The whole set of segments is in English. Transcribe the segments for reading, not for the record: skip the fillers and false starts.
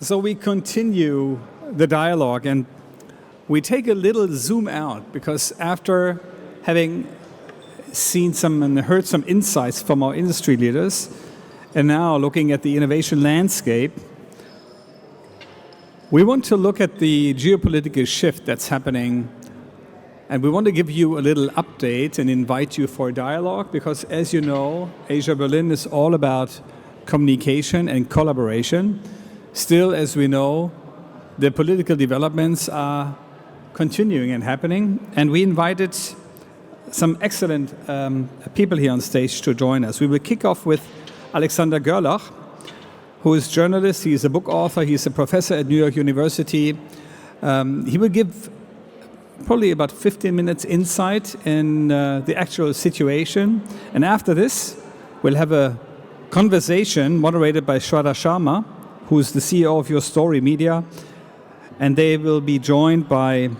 So we continue the dialogue and we take a little zoom out because after having seen some and heard some insights from our industry leaders and now looking at the innovation landscape, we want to look at the geopolitical shift that's happening, and we want to give you a little update and invite you for a dialogue because, as you know, Asia Berlin is all about communication and collaboration. Still, as we know, the political developments are continuing and happening, and we invited some excellent people here on stage to join us. We will kick off with Alexander Görlach, who is a journalist, he is a book author, he is a professor at New York University. He will give probably about 15 minutes insight in the actual situation, and after this, we'll have a conversation moderated by Shradha Sharma, who is the CEO of YourStory Media, and they will be joined by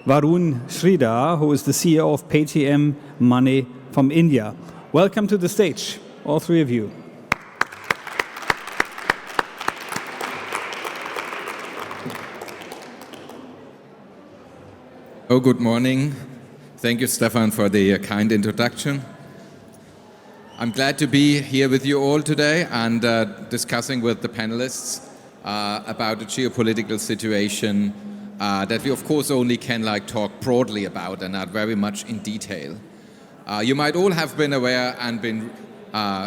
Varun Sridhar, who is the CEO of PayTm Money from India. Welcome to the stage, all three of you. Oh, good morning. Thank you, Stefan, for the kind introduction. I'm glad to be here with you all today and discussing with the panelists about the geopolitical situation that we, of course, only can talk broadly about and not very much in detail. You might all have been aware and been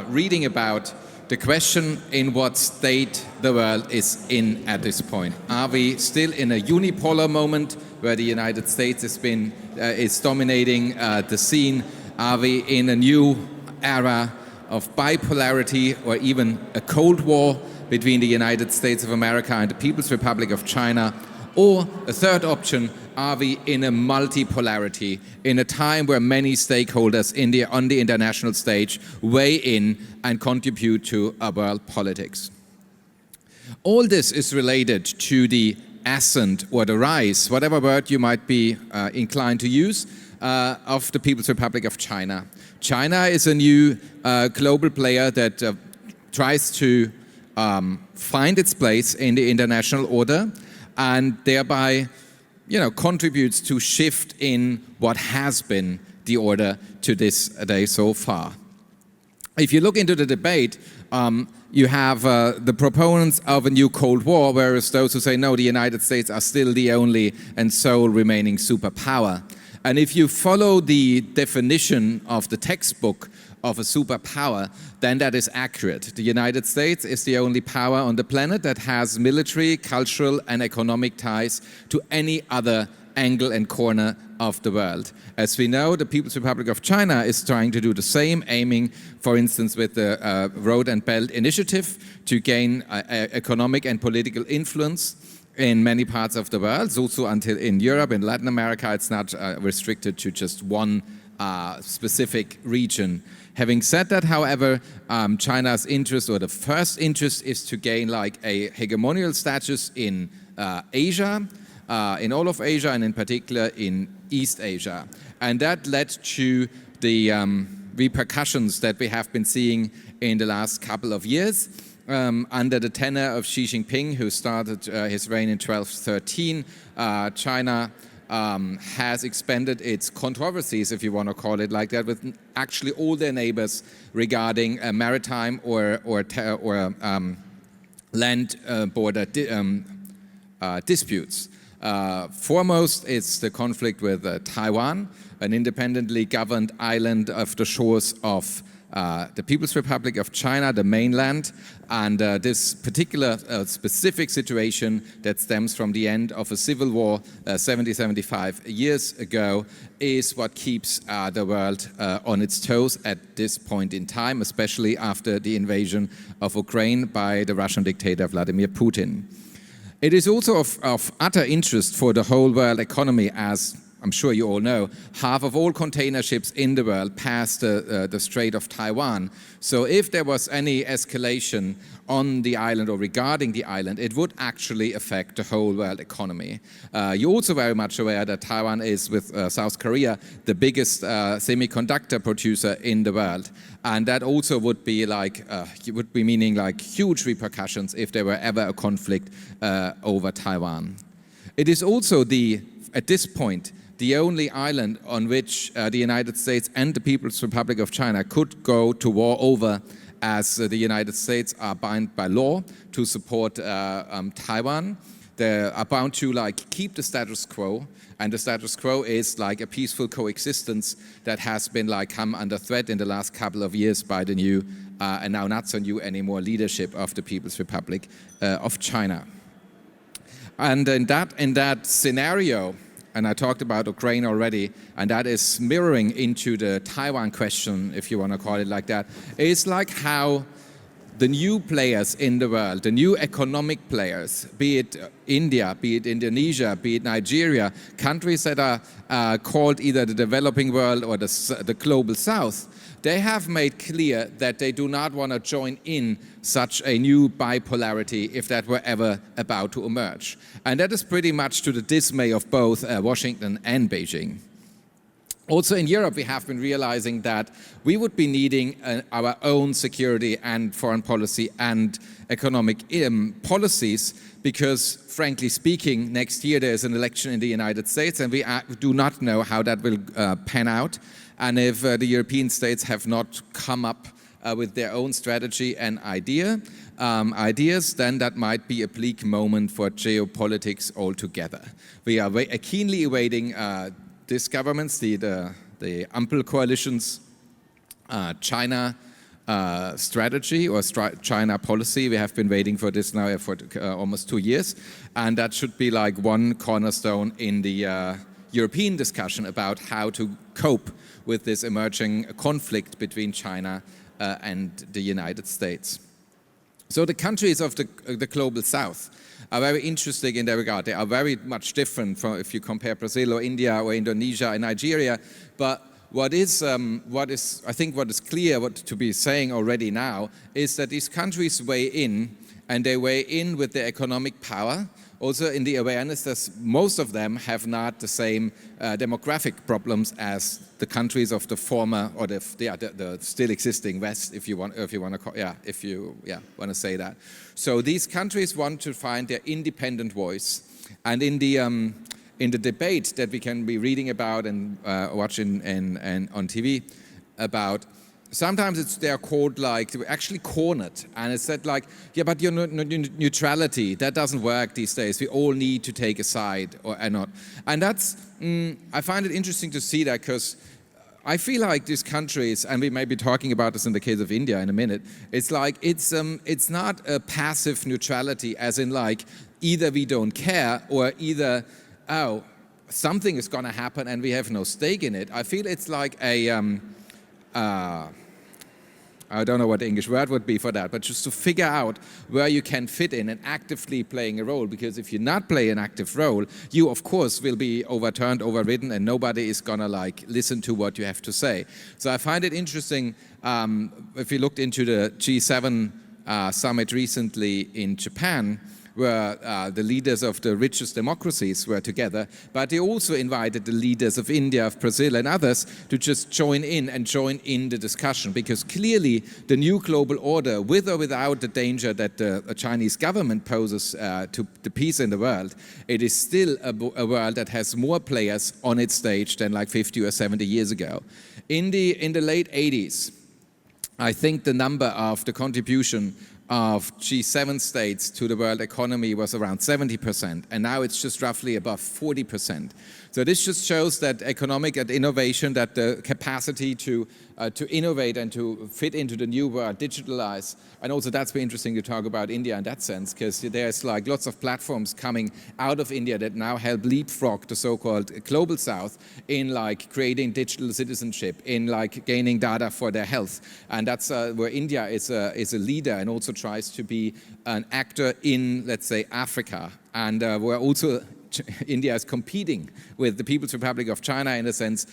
reading about the question in what state the world is in at this point. Are we still in a unipolar moment where the United States is dominating the scene? Are we in a new era of bipolarity or even a Cold War between the United States of America and the People's Republic of China? Or a third option, are we in a multipolarity, in a time where many stakeholders on the international stage weigh in and contribute to world politics? All this is related to the ascent or the rise, whatever word you might be inclined to use, of the People's Republic of China. China is a new global player that tries to find its place in the international order and thereby contributes to shift in what has been the order to this day so far. If you look into the debate, you have the proponents of a new Cold War, whereas those who say, no, the United States are still the only and sole remaining superpower. And if you follow the definition of the textbook of a superpower, then that is accurate. The United States is the only power on the planet that has military, cultural, and economic ties to any other angle and corner of the world. As we know, the People's Republic of China is trying to do the same, aiming, for instance, with the Road and Belt Initiative to gain economic and political influence in many parts of the world. Also until in Europe, in Latin America, it's not restricted to just one specific region. Having said that, however, China's interest, or the first interest, is to gain a hegemonial status in Asia, in all of Asia, and in particular in East Asia. And that led to the repercussions that we have been seeing in the last couple of years. Under the tenure of Xi Jinping, who started his reign in 1213, China has expanded its controversies, if you want to call it like that, with actually all their neighbors regarding maritime or land border disputes. Foremost, it's the conflict with Taiwan, an independently governed island off the shores of the People's Republic of China, the mainland, and this particular specific situation that stems from the end of a civil war 75 years ago is what keeps the world on its toes at this point in time, especially after the invasion of Ukraine by the Russian dictator Vladimir Putin. It is also of utter interest for the whole world economy, as I'm sure you all know, half of all container ships in the world pass the Strait of Taiwan. So if there was any escalation on the island or regarding the island, it would actually affect the whole world economy. You're also very much aware that Taiwan is, with South Korea, the biggest semiconductor producer in the world. And that also would be meaning like huge repercussions if there were ever a conflict over Taiwan. It is also at this point, the only island on which the United States and the People's Republic of China could go to war over, as the United States are bound by law to support Taiwan. They are bound to keep the status quo, and the status quo is like a peaceful coexistence that has been come under threat in the last couple of years by the new and now not so new anymore leadership of the People's Republic of China. And in that scenario, and I talked about Ukraine already, and that is mirroring into the Taiwan question, if you want to call it like that, is like how the new players in the world, the new economic players, be it India, be it Indonesia, be it Nigeria, countries that are called either the developing world or the global south, they have made clear that they do not want to join in such a new bipolarity if that were ever about to emerge. And that is pretty much to the dismay of both Washington and Beijing. Also in Europe, we have been realizing that we would be needing our own security and foreign policy and economic policies because, frankly speaking, next year there's an election in the United States and we do not know how that will pan out. And if the European states have not come up with their own strategy and ideas, then that might be a bleak moment for geopolitics altogether. We are keenly awaiting these governments, the Ampel coalition's China strategy or China policy. We have been waiting for this now for almost 2 years, and that should be like one cornerstone in the European discussion about how to cope with this emerging conflict between China and the United States. So the countries of the global south are very interesting in that regard. They are very much different from if you compare Brazil or India or Indonesia and Nigeria. But what is clear to be saying already now is that these countries weigh in, and they weigh in with their economic power. Also in the awareness that most of them have not the same demographic problems as the countries of the former or the still existing West, if you want to say that. So these countries want to find their independent voice, and in the debate that we can be reading about and watching on TV about. Sometimes they are called actually cornered, and it's said yeah, but your neutrality, that doesn't work these days. We all need to take a side or not. And that's, I find it interesting to see that because I feel like these countries, and we may be talking about this in the case of India in a minute, it's not a passive neutrality as in either we don't care or either, oh, something is going to happen and we have no stake in it. I feel it's like I don't know what the English word would be for that, but just to figure out where you can fit in and actively playing a role, because if you not play an active role, you of course will be overturned, overridden, and nobody is gonna listen to what you have to say. So I find it interesting, if you looked into the G7 summit recently in Japan, where the leaders of the richest democracies were together, but they also invited the leaders of India, of Brazil and others to just join in the discussion, because clearly the new global order, with or without the danger that the Chinese government poses to the peace in the world, it is still a world that has more players on its stage than 50 or 70 years ago. In the late 80s, I think the number of the contribution of G7 states to the world economy was around 70%, and now it's just roughly above 40%. So this just shows that economic and innovation, that the capacity to innovate and to fit into the new world, digitalize, and also that's been interesting to talk about India in that sense, because there's lots of platforms coming out of India that now help leapfrog the so-called global south in creating digital citizenship, in gaining data for their health, and that's where India is a leader and also tries to be an actor in, let's say, Africa, and we're also India is competing with the People's Republic of China in a sense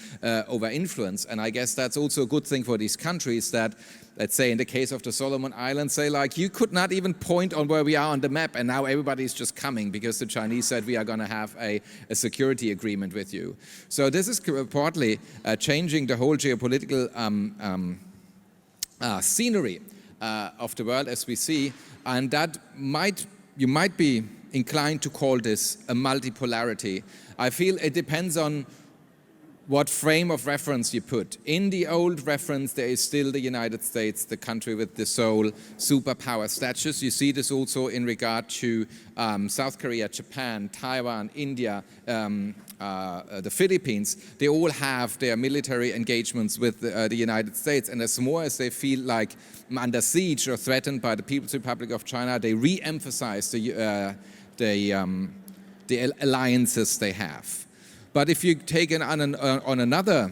over influence. And I guess that's also a good thing for these countries that, let's say in the case of the Solomon Islands, say like, you could not even point on where we are on the map, and now everybody's just coming because the Chinese said we are going to have a security agreement with you. So this is partly changing the whole geopolitical scenery of the world as we see, and that you might be inclined to call this a multipolarity. I feel it depends on what frame of reference you put. In the old reference, there is still the United States, the country with the sole superpower status. You see this also in regard to South Korea, Japan, Taiwan, India, the Philippines. They all have their military engagements with the United States, and as more as they feel like under siege or threatened by the People's Republic of China, they re-emphasize the alliances they have. But if you take it on another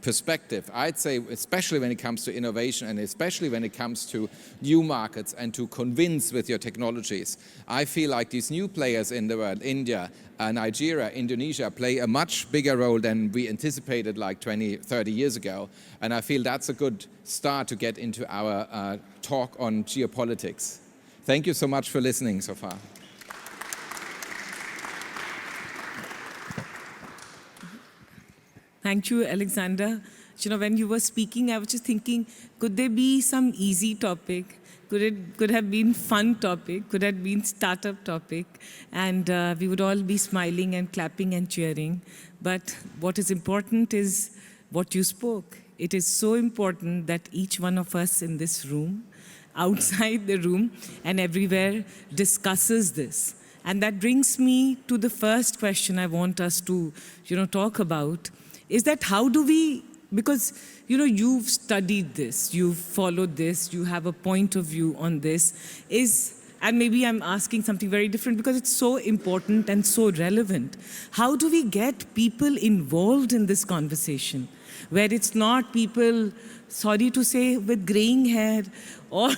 perspective, I'd say, especially when it comes to innovation and especially when it comes to new markets and to convince with your technologies, I feel like these new players in the world, India, Nigeria, Indonesia, play a much bigger role than we anticipated like 20, 30 years ago. And I feel that's a good start to get into our talk on geopolitics. Thank you so much for listening so far. Thank you, Alexander. You know, when you were speaking, I was just thinking, could there be some easy topic? Could have been fun topic? Could have been startup topic? And we would all be smiling and clapping and cheering. But what is important is what you spoke. It is so important that each one of us in this room, outside the room, and everywhere discusses this. And that brings me to the first question I want us to, talk about. Is that how do we, because, you've studied this, you've followed this, you have a point of view on this, and maybe I'm asking something very different because it's so important and so relevant. How do we get people involved in this conversation, where it's not people, sorry to say, with graying hair, or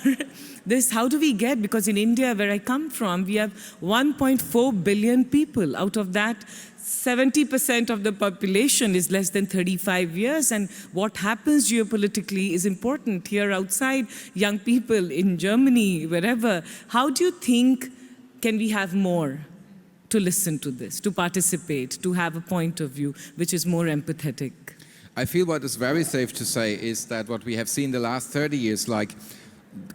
this, how do we get, because in India, where I come from, we have 1.4 billion people. Out of that, 70% of the population is less than 35 years, and what happens geopolitically is important. Here outside, young people in Germany, wherever, how do you think can we have more to listen to this, to participate, to have a point of view which is more empathetic? I feel what is very safe to say is that what we have seen the last 30 years, like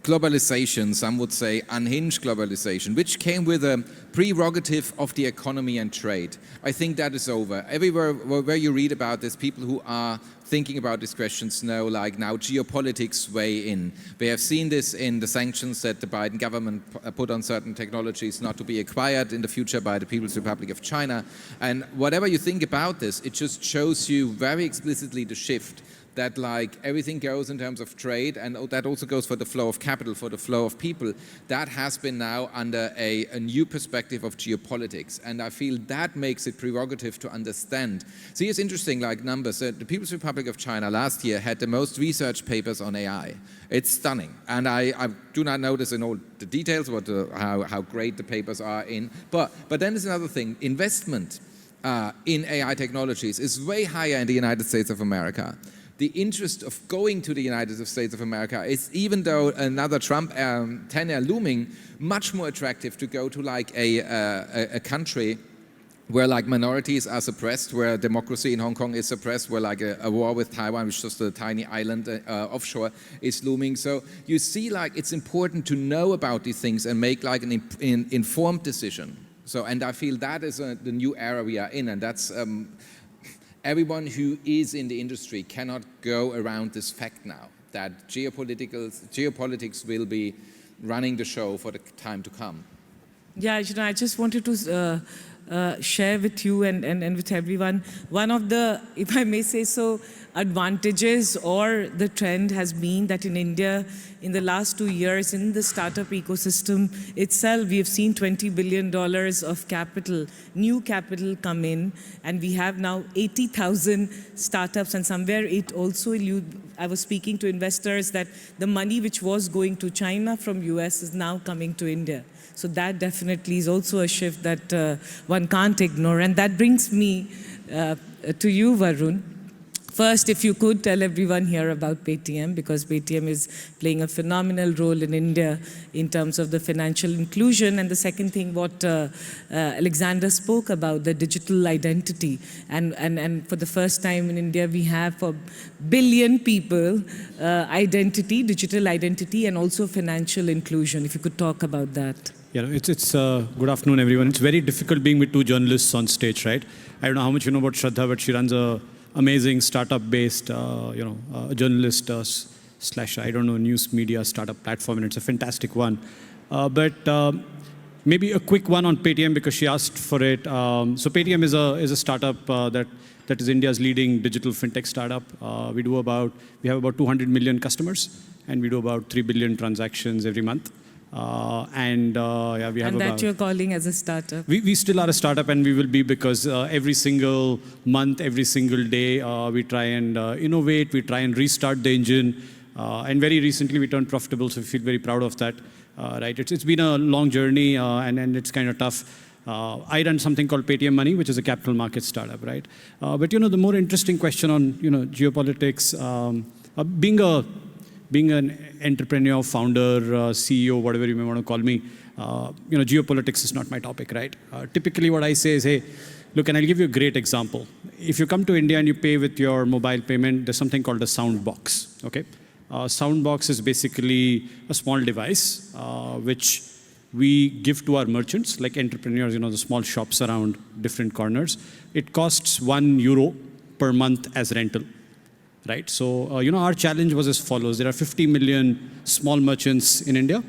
globalization, some would say unhinged globalization, which came with a prerogative of the economy and trade. I think that is over. Everywhere where you read about this, people who are thinking about these questions know, like now geopolitics weigh in. We have seen this in the sanctions that the Biden government put on certain technologies not to be acquired in the future by the People's Republic of China. And whatever you think about this, it just shows you very explicitly the shift that like everything goes in terms of trade, and that also goes for the flow of capital, for the flow of people. That has been now under a new perspective of geopolitics, and I feel that makes it prerogative to understand. See, it's interesting, like numbers. The People's Republic of China last year had the most research papers on AI. It's stunning, and I do not know this in all the details, how great the papers are in, but then there's another thing. Investment in AI technologies is way higher in the United States of America. The interest of going to the United States of America is, even though another Trump tenure looming, much more attractive to go to like a country where like minorities are suppressed, where democracy in Hong Kong is suppressed, where like a war with Taiwan, which is just a tiny island offshore, is looming. So you see, like it's important to know about these things and make like an informed decision. So, and I feel that is the new era we are in, and that's everyone who is in the industry cannot go around this fact now, that geopolitics will be running the show for the time to come. Yeah, I just wanted to share with you and with everyone, one of the, if I may say so, advantages or the trend has been that in India, in the last 2 years, in the startup ecosystem itself, we have seen $20 billion of capital, new capital come in, and we have now 80,000 startups, and somewhere it also, I was speaking to investors that the money which was going to China from US is now coming to India. So that definitely is also a shift that one can't ignore. And that brings me to you, Varun. First, if you could tell everyone here about PayTm, because PayTm is playing a phenomenal role in India in terms of the financial inclusion. And the second thing, what Alexander spoke about, the digital identity. And for the first time in India, we have for billion people identity, digital identity, and also financial inclusion. If you could talk about that. Yeah, it's good afternoon, everyone. It's very difficult being with two journalists on stage, right? I don't know how much you know about Shradha, but she runs a amazing startup-based, journalist slash, I don't know, news media startup platform, and it's a fantastic one. But maybe a quick one on PayTm because she asked for it. So PayTm is a startup that is India's leading digital fintech startup. We have about 200 million customers, and we do about 3 billion transactions every month. Yeah, we have and that about, you're calling as a startup. We still are a startup, and we will be, because every single month, every single day, we try and innovate, we try and restart the engine. And very recently, we turned profitable, so we feel very proud of that. Right? It's been a long journey, and it's kind of tough. I run something called PayTm Money, which is a capital market startup, right? But the more interesting question on geopolitics, being an entrepreneur, founder, CEO, whatever you may want to call me, geopolitics is not my topic, right? Typically what I say is, hey, look, and I'll give you a great example. If you come to India and you pay with your mobile payment, there's something called a sound box, okay? Sound box is basically a small device which we give to our merchants, like entrepreneurs, the small shops around different corners. It costs €1 per month as rental. Right? So, our challenge was as follows. There are 50 million small merchants in India.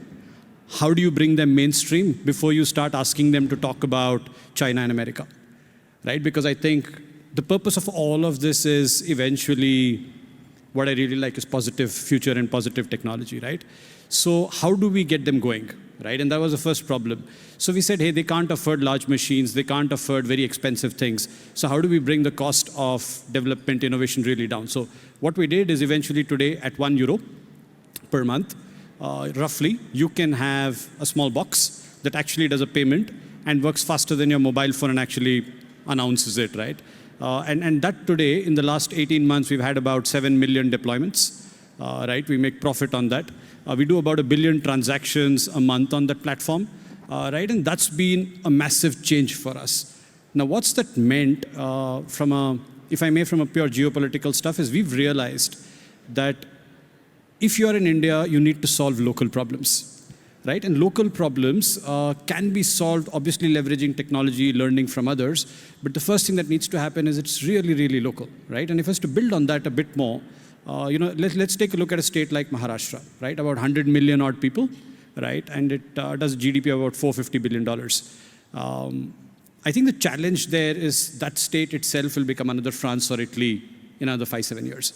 How do you bring them mainstream before you start asking them to talk about China and America? Right? Because I think the purpose of all of this is eventually what I really like is positive future and positive technology, right? So how do we get them going? Right? And that was the first problem. So we said, hey, they can't afford large machines. They can't afford very expensive things. So how do we bring the cost of development innovation really down? So what we did is eventually today at €1 per month, roughly, you can have a small box that actually does a payment and works faster than your mobile phone and actually announces it, right? And that today, in the last 18 months, we've had about 7 million deployments, right? We make profit on that. We do about 1 billion transactions a month on that platform, right? And that's been a massive change for us. Now, what's that meant from a pure geopolitical stuff is we've realized that if you are in India, you need to solve local problems, right? And local problems can be solved, obviously leveraging technology, learning from others. But the first thing that needs to happen is it's really, really local, right? And if I was to build on that a bit more, let's take a look at a state like Maharashtra, right? About 100 million odd people, right? And it does GDP of about $450 billion. I think the challenge there is that state itself will become another France or Italy in another 5-7 years.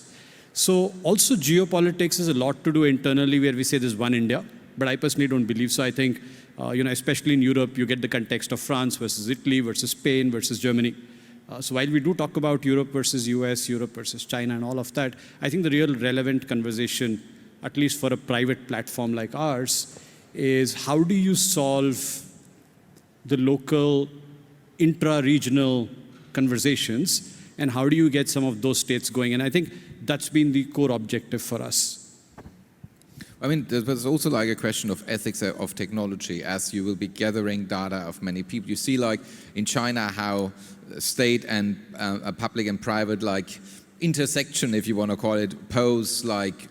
So also geopolitics is a lot to do internally where we say there's one India, but I personally don't believe so. I think, especially in Europe, you get the context of France versus Italy versus Spain versus Germany. So while we do talk about Europe versus US, Europe versus China and all of that, I think the real relevant conversation, at least for a private platform like ours, is how do you solve the local intra-regional conversations and how do you get some of those states going? And I think that's been the core objective for us. I mean, there's also like a question of ethics of technology as you will be gathering data of many people. You see like in China how state and public and private like intersection, if you want to call it, pose like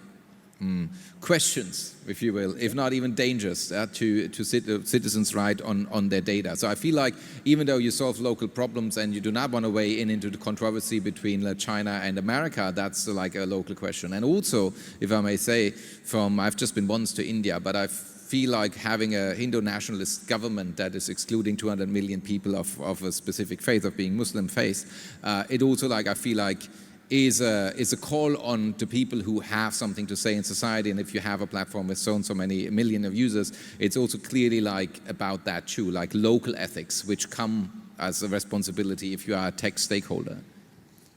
questions, if you will, if not even dangers to citizens' right on their data. So I feel like even though you solve local problems and you do not want to weigh into the controversy between China and America, that's like a local question. And also, if I may say, I've just been once to India, but I feel like having a Hindu nationalist government that is excluding 200 million people of a specific faith, of being Muslim faith, it also like, I feel like is a call on to people who have something to say in society, and if you have a platform with so and so many million of users, it's also clearly like about that too, like local ethics, which come as a responsibility if you are a tech stakeholder.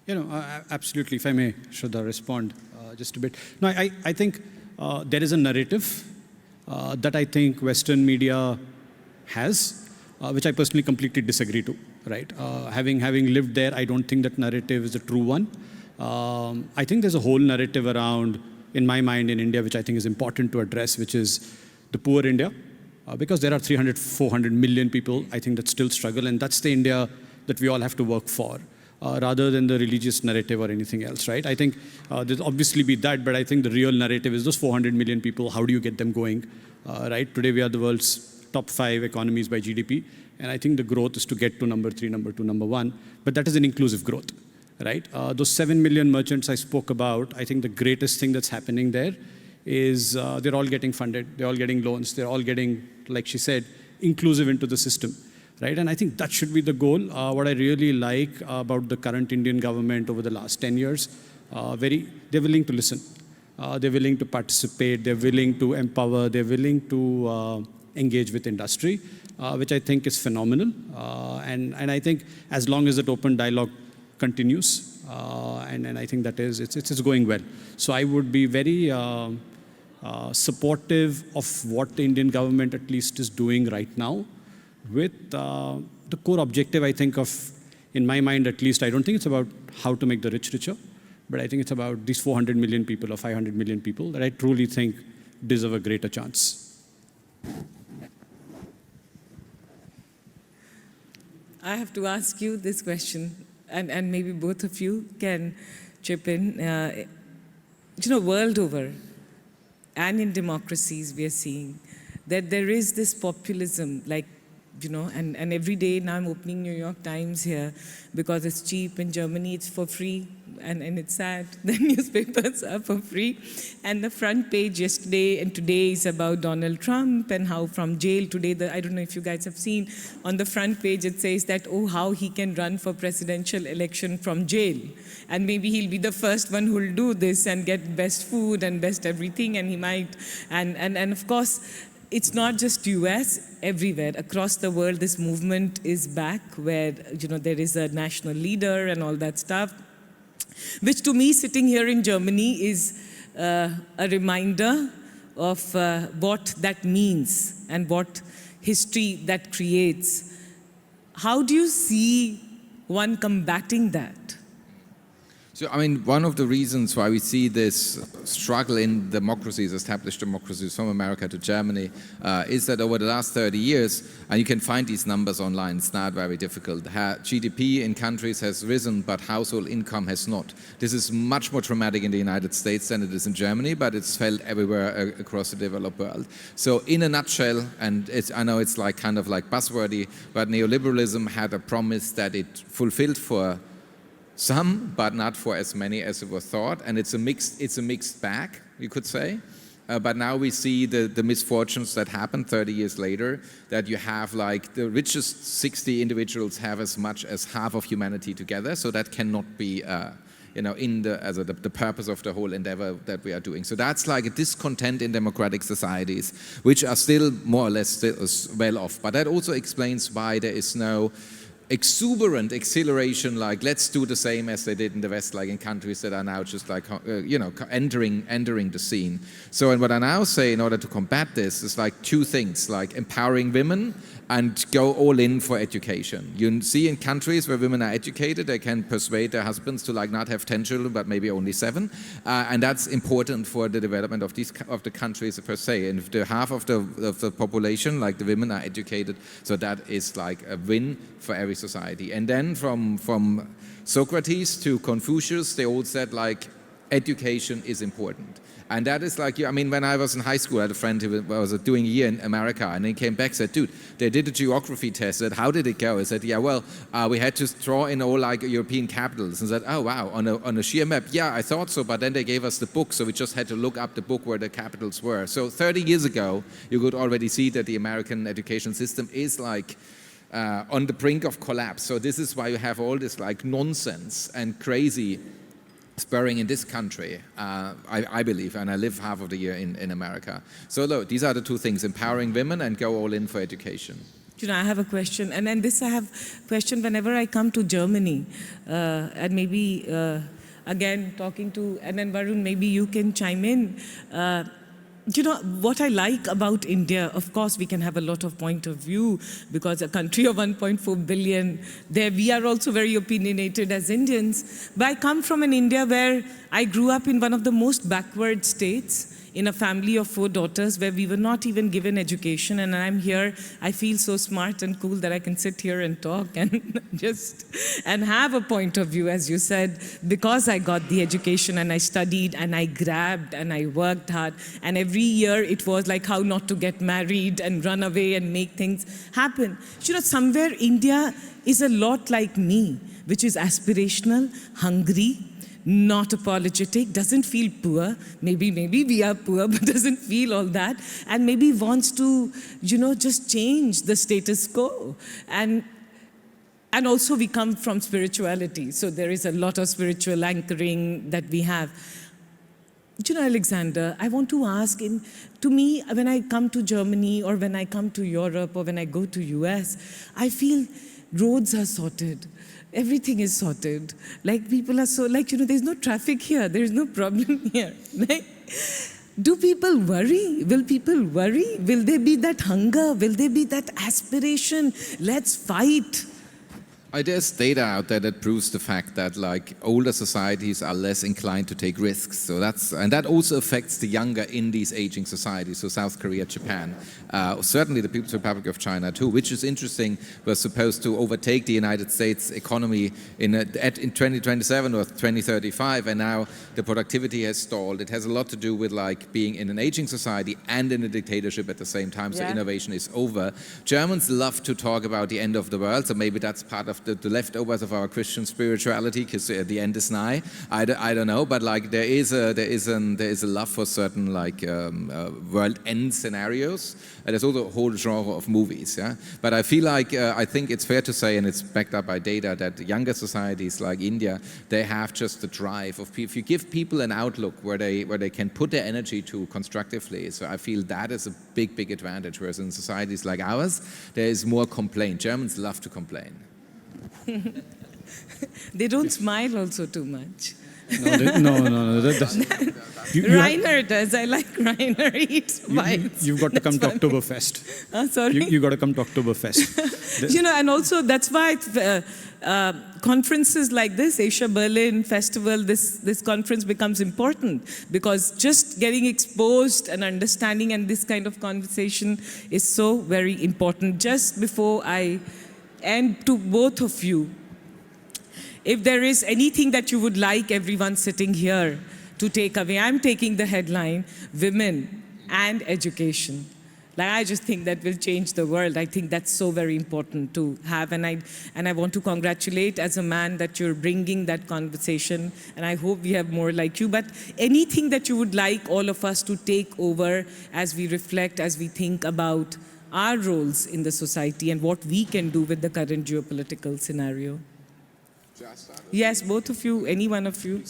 Absolutely. If I may, Shradha, respond just a bit. No, I think there is a narrative that I think Western media has, which I personally completely disagree to. Right? Having lived there, I don't think that narrative is a true one. I think there's a whole narrative around, in my mind, in India, which I think is important to address, which is the poor India, because there are 300, 400 million people, I think, that still struggle, and that's the India that we all have to work for, rather than the religious narrative or anything else, right? I think there's obviously be that, but I think the real narrative is those 400 million people, how do you get them going, right? Today we are the world's top 5 economies by GDP, and I think the growth is to get to number 3, number 2, number 1, but that is an inclusive growth. Right? Those 7 million merchants I spoke about, I think the greatest thing that's happening there is they're all getting funded, they're all getting loans, they're all getting, like she said, inclusive into the system. Right? And I think that should be the goal. What I really like about the current Indian government over the last 10 years, they're willing to listen. They're willing to participate, they're willing to empower, they're willing to engage with industry, which I think is phenomenal. And I think as long as that open dialogue continues, and I think that it's going well. So I would be very supportive of what the Indian government at least is doing right now, with the core objective, I think, of, in my mind at least, I don't think it's about how to make the rich richer, but I think it's about these 400 million people or 500 million people that I truly think deserve a greater chance. I have to ask you this question, and maybe both of you can chip in. World over, and in democracies, we are seeing that there is this populism, like, and every day now I'm opening New York Times here because it's cheap. In Germany, it's for free, and it's sad. The newspapers are for free. And the front page yesterday and today is about Donald Trump and how from jail today, I don't know if you guys have seen, on the front page it says that, oh, how he can run for presidential election from jail. And maybe he'll be the first one who'll do this and get best food and best everything, and he might. And of course, it's not just US, everywhere, across the world, this movement is back where, there is a national leader and all that stuff, which to me, sitting here in Germany, is a reminder of what that means and what history that creates. How do you see one combating that? So, one of the reasons why we see this struggle in democracies, established democracies from America to Germany, is that over the last 30 years, and you can find these numbers online, it's not very difficult, GDP in countries has risen, but household income has not. This is much more traumatic in the United States than it is in Germany, but it's felt everywhere across the developed world. So in a nutshell, and I know it's kind of buzzwordy, but neoliberalism had a promise that it fulfilled for some, but not for as many as it was thought, and it's a mixed bag, you could say. But now we see the misfortunes that happened 30 years later, that you have the richest 60 individuals have as much as half of humanity together, so that cannot be the purpose of the whole endeavor that we are doing. So that's a discontent in democratic societies, which are still more or less still well off. But that also explains why there is no exuberant acceleration, let's do the same as they did in the West, in countries that are now just entering the scene. So, and what I now say in order to combat this is 2 things, empowering women and go all in for education. You see in countries where women are educated, they can persuade their husbands to not have 10 children, but maybe only 7. And that's important for the development of the countries per se. And if the half of the population, the women, are educated, so that is a win for every society. And then from Socrates to Confucius, they all said education is important. And that is when I was in high school, I had a friend who was doing a year in America, and he came back and said, dude, they did a geography test. I said, how did it go? I said, yeah, well, we had to draw in all European capitals. And I said, oh, wow, on a sheer map. Yeah, I thought so, but then they gave us the book, so we just had to look up the book where the capitals were. So 30 years ago, you could already see that the American education system is on the brink of collapse. So this is why you have all this nonsense and crazy spurring in this country, I believe, and I live half of the year in America. So look, these are the two things, empowering women and go all in for education. You know, I have a question, and then this I have question whenever I come to Germany, and maybe again talking to, and then Varun, maybe you can chime in. You know, what I like about India, of course, we can have a lot of point of view because a country of 1.4 billion, there we are also very opinionated as Indians. But I come from an India where I grew up in one of the most backward states, in a family of 4 daughters where we were not even given education, and I'm here, I feel so smart and cool that I can sit here and talk and and have a point of view, as you said, because I got the education and I studied and I grabbed and I worked hard, and every year it was like how not to get married and run away and make things happen. You know, somewhere India is a lot like me, which is aspirational, hungry, not apologetic, doesn't feel poor. Maybe we are poor, but doesn't feel all that. And maybe wants to, you know, just change the status quo. And also we come from spirituality. So there is a lot of spiritual anchoring that we have. You know, Alexander, I want to ask, to me, when I come to Germany or when I come to Europe or when I go to US, I feel roads are sorted. Everything is sorted. Like people are so, like, you know, there's no traffic here. There's no problem here. Like, do people worry? Will people worry? Will there be that hunger? Will there be that aspiration? Let's fight. There's data out there that proves the fact that like older societies are less inclined to take risks. So that also affects the younger in these aging societies. So South Korea, Japan, certainly the People's Republic of China too, which is interesting. We're supposed to overtake the United States economy in 2027 or 2035, and now the productivity has stalled. It has a lot to do with like being in an aging society and in a dictatorship at the same time. So innovation is over. Germans love to talk about the end of the world. So maybe that's part of the leftovers of our Christian spirituality, because the end is nigh. I don't know, but like there is a love for certain like world end scenarios. There's also a whole genre of movies. Yeah, but I feel like I think it's fair to say, and it's backed up by data, that younger societies like India, they have just the drive of if you give people an outlook where they can put their energy to constructively. So I feel that is a big advantage. Whereas in societies like ours, there is more complaint. Germans love to complain. They don't smile also too much. No. Rainer does. I like Rainer. He smiles. You've got to come to Oktoberfest. Sorry? You got to come to Oktoberfest. You know, and also that's why conferences like this, Asia Berlin Festival, this conference becomes important, because just getting exposed and understanding and this kind of conversation is so very important. Just before I end, to both of you, if there is anything that you would like everyone sitting here to take away, I'm taking the headline, women and education. Like, I just think that will change the world. I think that's so very important to have. And I want to congratulate as a man that you're bringing that conversation. And I hope we have more like you. But anything that you would like all of us to take over as we reflect, as we think about our roles in the society and what we can do with the current geopolitical scenario. Yes, both of you, any one of you.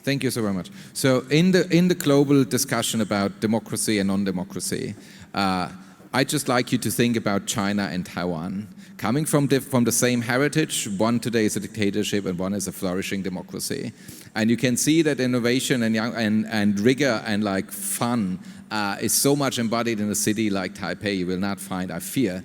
Thank you so very much. So in the global discussion about democracy and non-democracy, I'd just like you to think about China and Taiwan. Coming from the same heritage, one today is a dictatorship and one is a flourishing democracy. And you can see that innovation and rigor and like fun is so much embodied in a city like Taipei. You will not find, I fear,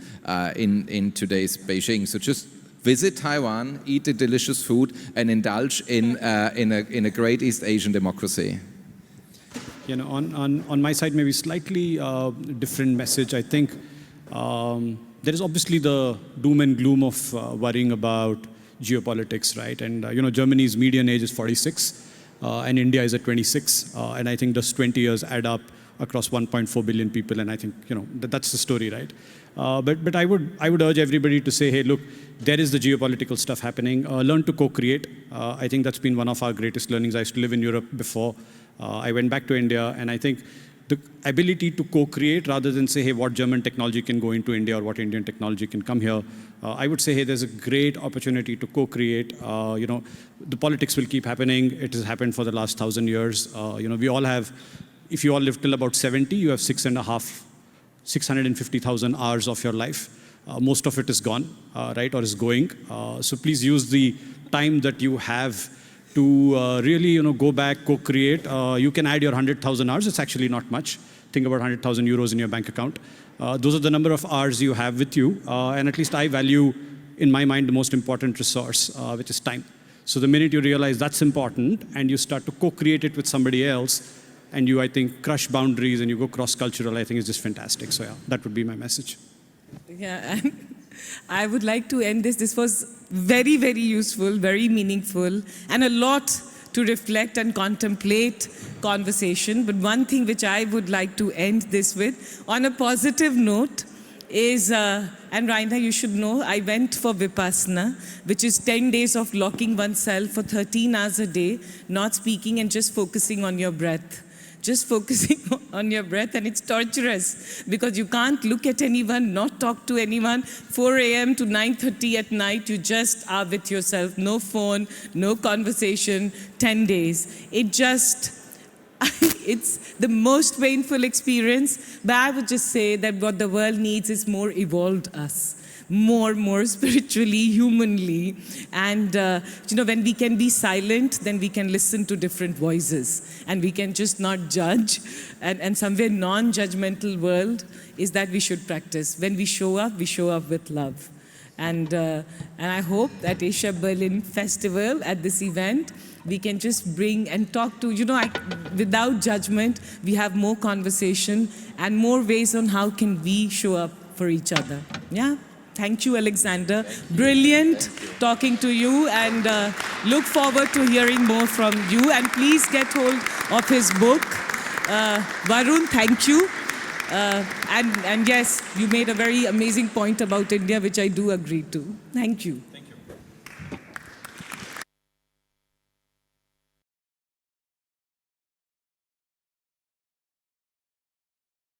in today's Beijing. So just visit Taiwan, eat the delicious food, and indulge in a great East Asian democracy. You know, on my side, maybe slightly different message. I think there is obviously the doom and gloom of worrying about geopolitics, right? And you know, Germany's median age is 46, and India is at 26, and I think those 20 years add up across 1.4 billion people, and I think, you know, that's the story, right? But I would urge everybody to say, hey, look, there is the geopolitical stuff happening. Learn to co-create. I think that's been one of our greatest learnings. I used to live in Europe before. I went back to India, and I think the ability to co-create rather than say, hey, what German technology can go into India or what Indian technology can come here. I would say, hey, there's a great opportunity to co-create. The politics will keep happening. It has happened for the last 1,000 years. We all have, if you all live till about 70, you have 650,000 hours of your life. Most of it is gone, right, or is going. So please use the time that you have to really, go back, co-create. You can add your 100,000 hours. It's actually not much. Think about 100,000 euros in your bank account. Those are the number of hours you have with you. And at least I value, in my mind, the most important resource, which is time. So the minute you realize that's important and you start to co-create it with somebody else, and you, I think, crush boundaries and you go cross-cultural, I think is just fantastic. So yeah, that would be my message. Yeah, and I would like to end this. This was very, very useful, very meaningful, and a lot to reflect and contemplate conversation. But one thing which I would like to end this with, on a positive note, is, and Raina, you should know, I went for Vipassana, which is 10 days of locking oneself for 13 hours a day, not speaking and just focusing on your breath. Just focusing on your breath, and it's torturous because you can't look at anyone, not talk to anyone. 4 a.m. to 9:30 at night, you just are with yourself. No phone, no conversation, 10 days. It's the most painful experience, but I would just say that what the world needs is more evolved us. More spiritually, humanly. And, when we can be silent, then we can listen to different voices. And we can just not judge. And somewhere non-judgmental world is that we should practice. When we show up with love. And I hope that Asia Berlin Festival at this event, we can just bring and talk to, without judgment, we have more conversation and more ways on how can we show up for each other. Yeah? Thank you, Alexander. Brilliant talking to you, and look forward to hearing more from you. And please get hold of his book. Varun, thank you. And yes, you made a very amazing point about India, which I do agree to. Thank you.